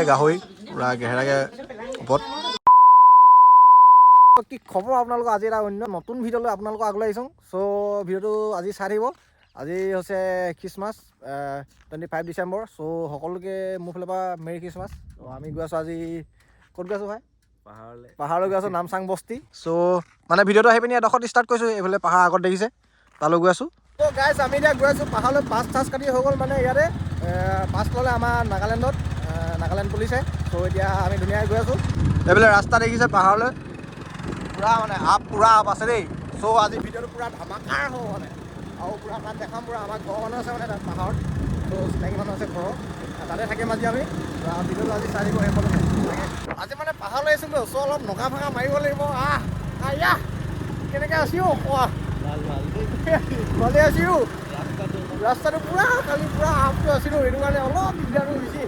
গাহৰি পুৰা ঘেৰাকে ওপৰত কি খবৰ আপোনালোকৰ আজি এটা অন্য নতুন ভিডিঅ'লৈ আপোনালোকক আগলৈ আহিছোঁ চ' ভিডিঅ'টো আজি চাই থাকিব আজি হৈছে খ্ৰীষ্টমাছ 25 ডিচেম্বৰ চ' সকলোকে মোৰ ফালৰ পৰা মেৰি খ্ৰীষ্টমাছ আমি গৈ আছোঁ আজি ক'ত গৈ আছোঁ ভাই পাহাৰলৈ গৈ আছোঁ নামচাং বস্তি চ' মানে ভিডিঅ'টো আহি পিনি এডোখৰত ষ্টাৰ্ট কৰিছোঁ এইফালে পাহাৰ আগত দেখিছে তালৈ গৈ আছোঁ ত' গাইছ আমি এতিয়া গৈ আছোঁ পাহাৰলৈ পাছ কাটি হৈ গ'ল মানে ইয়াতে পাছ ল'লে আমাৰ নাগালেণ্ড পুলিচে চ' এতিয়া আমি ধুনীয়াকৈ গৈ আছোঁ এইফালে ৰাস্তা দেখিছে পাহাৰলৈ পুৰা মানে পুৰা আপ আছে দেই চ' আজি ভিডিঅ'টো পুৰা ধামাকাৰ হ'ব মানে আৰু পুৰা তাত দেখাম পুৰা আমাৰ ঘৰৰ মানুহ আছে মানে তাত পাহাৰত ত' চিনাকি মানুহ আছে ঘৰৰ তাতে থাকিম আজি আমি ভিডিঅ'টো আজি চাই দিব সেইখনতে আজি মানে পাহাৰলৈ আহিছিলোঁ চ' অলপ নকা ভাঙা মাৰিব লাগিব আয়া কেনেকৈ আছিও কোৱা ভালে আছিও ৰাস্তাটো পুৰা কালি পুৰা আপটো আছিলোঁ সেইটো কাৰণে অলপ দিগদাৰটো হৈছে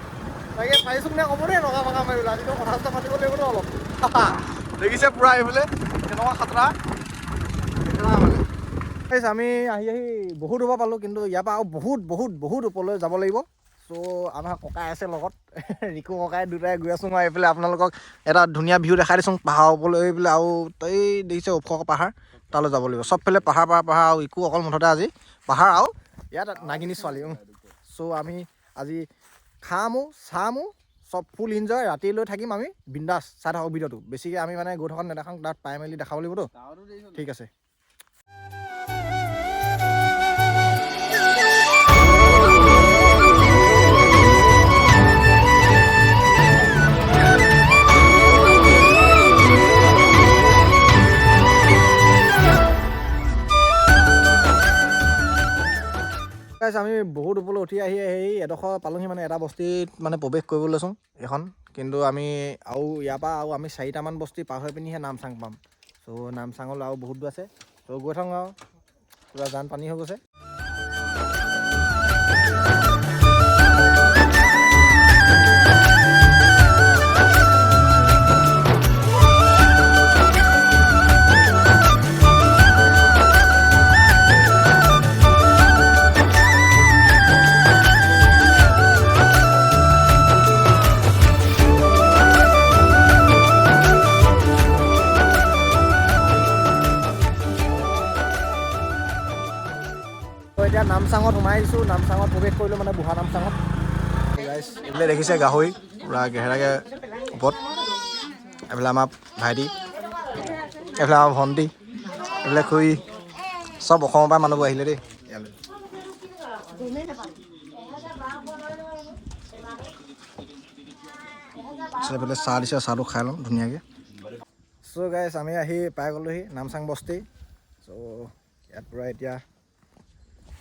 তাকে পাৰিছোঁ নে ক'ব দেই নকা ভাঙা মাৰিবলৈ আজিতো কথা চথা পাতিব লাগিব ন অলপ দেখিছে পুৰা এইফালে কেনেকুৱা খাতৰা মানে আমি আহি বহুত দূৰ পালোঁ কিন্তু ইয়াৰ পৰা আৰু বহুত ওপৰলৈ যাব লাগিব চ' আমাৰ ককাই আছে লগত ৰিকু ককাই দুটাই গৈ আছোঁ মই এইফালে আপোনালোকক এটা ধুনীয়া ভিউ দেখাই দিছোঁ পাহাৰ ওপৰলৈ এইফালে আৰু এই দেখিছে ওখ পাহাৰ তালৈ যাব লাগিব চবফালে পাহাৰ আৰু ইকো অকল মুঠতে আজি পাহাৰ আৰু ইয়াত নাগিনী ছোৱালী চ' আমি আজি খামো চামো চব ফুল ইনজয় ৰাতিলৈ থাকিম আমি বিন্দাছ চাই থাকক ভিডিঅ'টো বেছিকৈ আমি মানে গৈ থকা নেদেখাওঁ তাত পাই মেলি দেখাব লাগিবতো ঠিক আছে আমি বহুত ওপৰলৈ উঠি আহি এডোখৰ পালোঁহি মানে এটা বস্তিত মানে প্ৰৱেশ কৰিবলৈ লৈছোঁ এইখন কিন্তু আমি আৰু ইয়াৰ পৰা আৰু আমি 4টামান বস্তি পাৰ হৈ পিনিহে নামচাং পাম চ' নামচাঙলৈ আৰু বহুত দূৰ আছে চ' গৈ থাকোঁ আৰু পুৰা জান পানী হৈ গৈছে এতিয়া নামচাঙত সোমাই আহিছোঁ নামচাঙত প্ৰৱেশ কৰিলোঁ মানে বুঢ়া নামচাঙত এইফালে দেখিছে গাহৰি পুৰা ঘেৰাকে ওপৰত এইফালে আমাৰ ভাইটি এইফালে আমাৰ ভণ্টি এইফালে খুৰী চব অসমৰ পৰা মানুহবোৰ আহিলে দেই ইয়ালৈ এইফালে চাহ দিছে চাহটো খাই লওঁ ধুনীয়াকৈ চ' গাইছ আমি আহি পাই গ'লোহি নামচাং বস্তি চ' ইয়াত পূৰা এতিয়া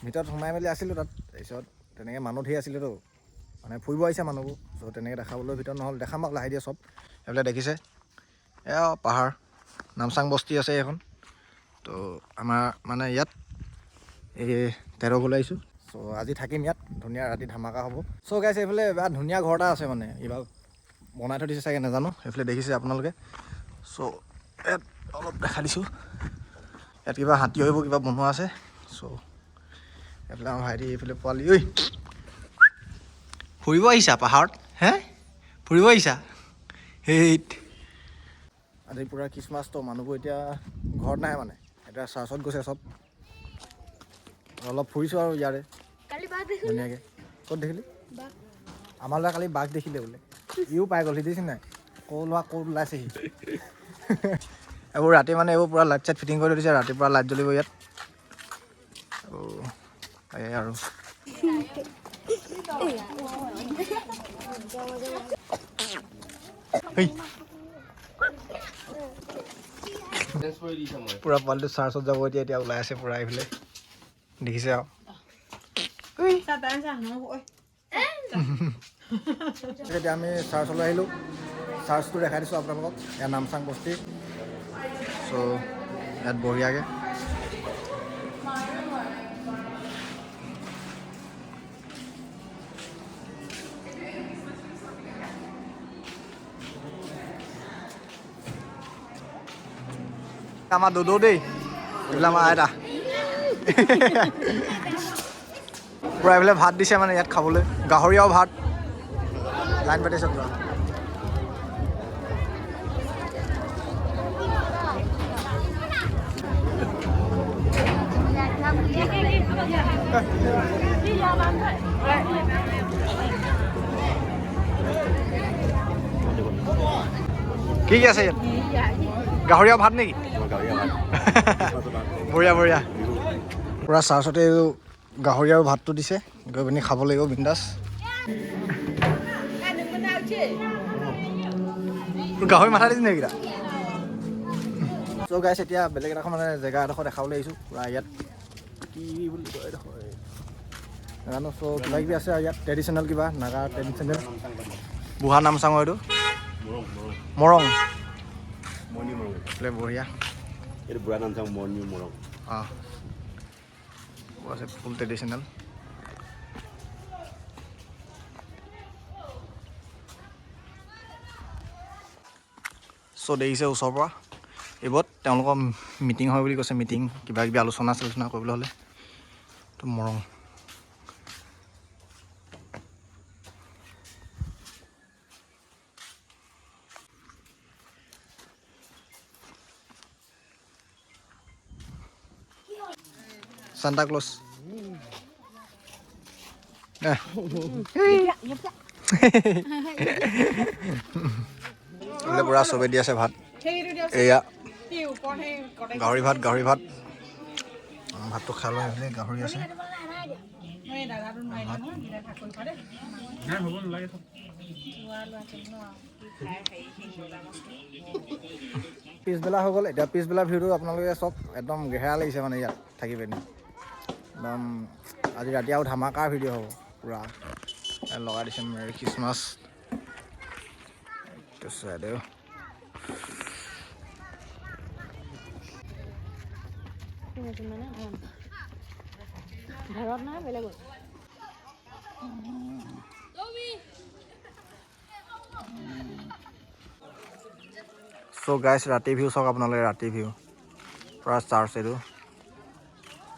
ভিতৰত সোমাই মেলি আছিলোঁ তাত তাৰপিছত তেনেকৈ মানুহ ধেৰ আছিলেতো মানে ফুৰিব আহিছে মানুহবোৰ চ' তেনেকৈ দেখাবলৈ ভিতৰত নহ'ল দেখাম আকৌ লাহে দিয়ে চব এইফালে দেখিছে এয়া পাহাৰ নামচাং বস্তি আছে এইখন তো আমাৰ মানে ইয়াত এই 13 গ'লৈ আহিছোঁ চ' আজি থাকিম ইয়াত ধুনীয়া ৰাতি ধামাকা হ'ব চ' গাইছে এইফালে এবাৰ ধুনীয়া ঘৰ এটা আছে মানে এইবাৰ বনাই থৈ দিছে চাগে নাজানো সেইফালে দেখিছে আপোনালোকে চ' ইয়াত অলপ দেখা দিছোঁ ইয়াত কিবা হাতী আহিব কিবা বনোৱা আছে চ' এইফালে আমাৰ ভাইটি এইফালে পোৱালি ঐ ফুৰিব আহিছা পাহাৰত হে ফুৰিব আহিছা সেইত আজি পূৰা খ্ৰীষ্টমাছটো মানুহবোৰ এতিয়া ঘৰত নাহে মানে এতিয়া চাৰ্চত গৈছে চব অলপ ফুৰিছোঁ আৰু ইয়াৰে ধুনীয়াকৈ ক'ত দেখিলি আমাৰ ল'ৰা কালি বাঘ দেখিলে বোলে ইও পাই গ'ল দেখিছে নাই ক'ৰ ল'ৰা ক'ত ওলাইছেহি এইবোৰ ৰাতি মানে এইবোৰ পূৰা লাইট চাইট ফিটিং কৰি দিছে ৰাতিপুৱা লাইট জ্বলিব ইয়াত এই আৰু পুৰা পোৱালিটো চাৰ্চত যাব এতিয়া ওলাই আছে পুৰা এইফালে দেখিছে আৰু এতিয়া আমি চাৰ্চলৈ আহিলোঁ চাৰ্চটো দেখাই দিছোঁ আপোনালোকক ইয়াৰ নামচাং বস্তি চ' ইয়াত বঢ়িয়াকৈ আমাৰ দুদু দেই এইফালে আমাৰ আইতা পুৰা এইফালে ভাত দিছে মানে ইয়াত খাবলৈ গাহৰি আৰু ভাত লাইন পাতিছে পুৰা কি কি আছে ইয়াত গাহৰিয়া ভাত নেকি বঢ়িয়া বঢ়িয়া পুৰা চাৰ্চতে গাহৰি আৰু ভাতটো দিছে গৈ পিনি খাব লাগিব বিন্দাছ গাহৰি মাথা দিছে নেকি চ' গাইছ এতিয়া বেলেগ এডোখৰ মানে জেগা এডোখৰ দেখাবলৈ আহিছোঁ পুৰা ইয়াত কি বুলি কয় এডোখৰ নাজানো চ' কিবা কিবি আছে আৰু ইয়াত ট্ৰেডিশ্যনেল কিবা নাগা ট্ৰেডিশ্যনেল বুঢ়া নামচাঙৰ এইটো মৰং বঢ়িয়া এইটো বুঢ়া নামচাং মৰং অঁ আছে ফুল ট্ৰেডিশ্যনেল চ' দেখিছে ওচৰৰ পৰা এইবোৰত তেওঁলোকৰ মিটিং হয় বুলি কৈছে মিটিং কিবা কিবি আলোচনা কৰিবলৈ হ'লে এইটো মৰং Santa Claus. পুৰা চবে দি আছে ভাত এয়া গাহৰি ভাত ভাতটো খাই লৈ আহিলে গাহৰি আছে পিছবেলা হৈ গ'ল এতিয়া পিছবেলা ভিউটো আপোনালোকে চব একদম গেহেৰা লাগিছে মানে ইয়াত থাকি পিনি একদম আজি ৰাতি আৰু ধামাকাৰ ভিডিঅ' হ'ব পুৰা লগাই দিছে মেৰি খ্ৰীষ্টমাছ চাইডেও চ' গাইছ ৰাতি ভিউ চাওক আপোনালোকে ৰাতি ভিউ পুৰা চাৰ্চ এইটো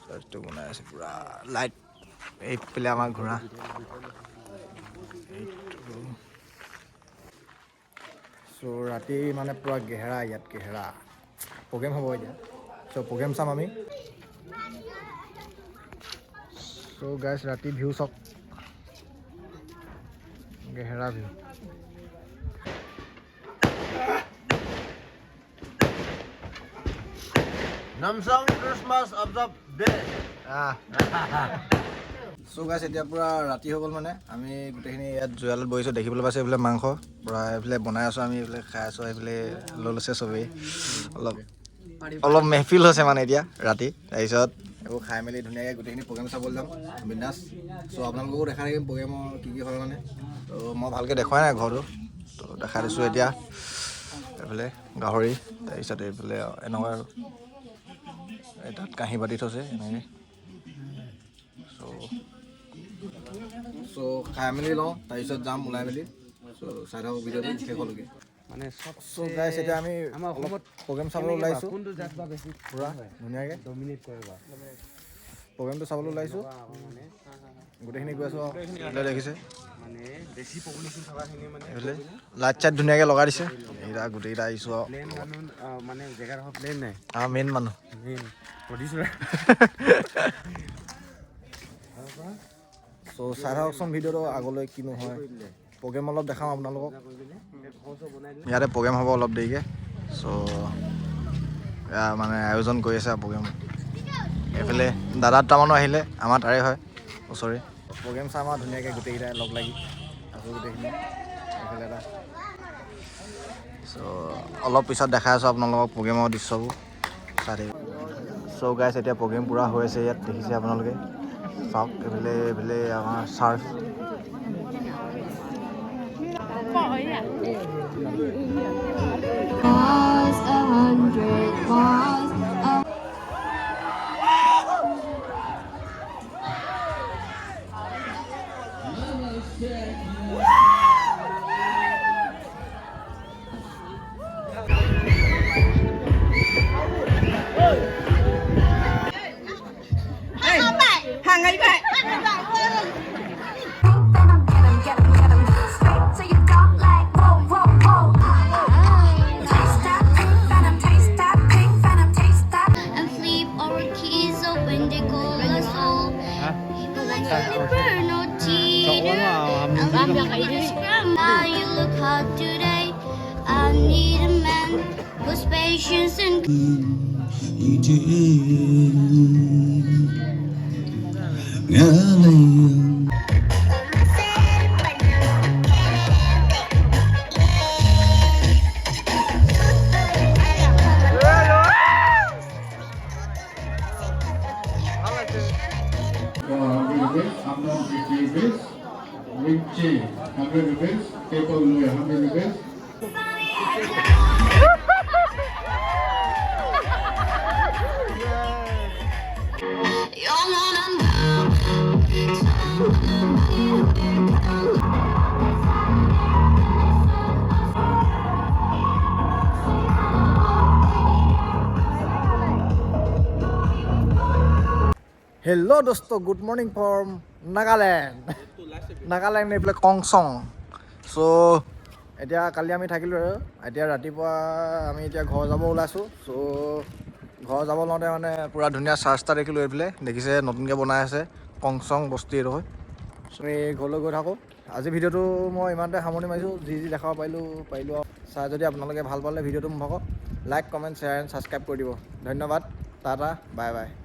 চাৰ্চটো বনাই আছে পুৰা লাইট এইফালে আমাৰ ঘোঁৰা চ' ৰাতি মানে পুৰা গেহেৰা ইয়াত গেহেৰা প্ৰগ্ৰেম হ'ব এতিয়া চ' প্ৰগ্ৰেম চাম আমি চ' গাইছ ৰাতি ভিউ চাওক গেহেৰা ভিউ নামচাং ক্ৰিছমাছ অফ দ্য ডে চ' গাইছ এতিয়া পুৰা ৰাতি হৈ গ'ল মানে আমি গোটেইখিনি ইয়াত জুৱালত বহিছোঁ দেখিবলৈ পাইছোঁ এইফালে মাংস পুৰা এইফালে বনাই আছোঁ আমি এইফালে খাই আছোঁ এইফালে লৈ লৈছে চবেই অলপ মেহফিল হৈছে মানে এতিয়া ৰাতি তাৰপিছত এইবোৰ খাই মেলি ধুনীয়াকৈ গোটেইখিনি প্ৰগ্ৰেম চাবলৈ যাম বিন্দাছ চ' আপোনালোককো দেখাই থাকিম প্ৰগ্ৰেমৰ কি কি হয় মানে ত' মই ভালকৈ দেখুৱাই নাই ঘৰটো ত' দেখাই দিছোঁ এতিয়া এইফালে গাহৰি তাৰপিছত এইফালে এনেকুৱা আৰু তাত কাঁহী পাতি থৈছে এনেকৈ চ' খাই মেলি লওঁ তাৰপিছত যাম ওলাই মেলি চ' চাই থাকক ভিডিঅ'টো শেষলৈকে মানে চ' গাইছ এতিয়া আমি অলপ প্ৰগ্ৰেম চাবলৈ ওলাইছোঁ পুৰা ধুনীয়াকৈ প্ৰগ্ৰেমটো চাবলৈ ওলাইছোঁ গোটেইখিনি গৈ আছোঁ আৰু দেখিছে লাইট চাইট ধুনীয়াকৈ লগাই দিছে এইকেইটা গোটেইকেইটা আহিছোঁ আৰু মানে জেগাডোখৰ প্লেন নাই মেইন মানুহ চ' চাই থাককচোন ভিডিঅ'টো আগলৈ কিনো হয় প্ৰগ্ৰেম অলপ দেখাম আপোনালোকক ইয়াতে প্ৰগ্ৰেম হ'ব অলপ দেৰিকৈ চ' এয়া মানে আয়োজন কৰি আছে প্ৰগ্ৰেম এইফালে দাদা দুটামানো আহিলে আমাৰ তাৰে হয় ওচৰে প্ৰগ্ৰেম চাম আৰু ধুনীয়াকৈ গোটেইকেইটাই লগ লাগি আছোঁ গোটেইখিনি এইফালে এটা চ' অলপ পিছত দেখাই আছোঁ আপোনালোকক প্ৰগ্ৰেমৰ দৃশ্যবোৰ চাই থাকিব চ' গাইছ এতিয়া প্ৰগ্ৰেম পূৰা হৈ আছে ইয়াত দেখিছে আপোনালোকে চাওক এইফালে আমাৰ surf Get 'em, straight to your no cheater. Now you look hot today. I need a man with patience and Richie, 100 rupees. People know 100 rupees. you're not enough. Hello' দোস্ত good morning from Nagaland Nagaland এইফালে কংচং চ' এতিয়া কালি আমি থাকিলোঁ আৰু এতিয়া ৰাতিপুৱা আমি এতিয়া ঘৰ যাব ওলাইছোঁ চ' ঘৰ যাব লওঁতে মানে পূৰা ধুনীয়া চাৰ্চ এটা দেখিলোঁ এইফালে দেখিছে নতুনকৈ বনাই আছে কংচং বস্তি এইটো হয় চ' আমি ঘৰলৈ গৈ থাকোঁ আজি ভিডিঅ'টো মই ইমানতে সামৰণি মাৰিছোঁ যি দেখাব পাৰিলোঁ আৰু চাই যদি আপোনালোকে ভাল পালে ভিডিঅ'টো মোক like comment share and subscribe কৰি দিব ধন্যবাদ টাটা বাই বাই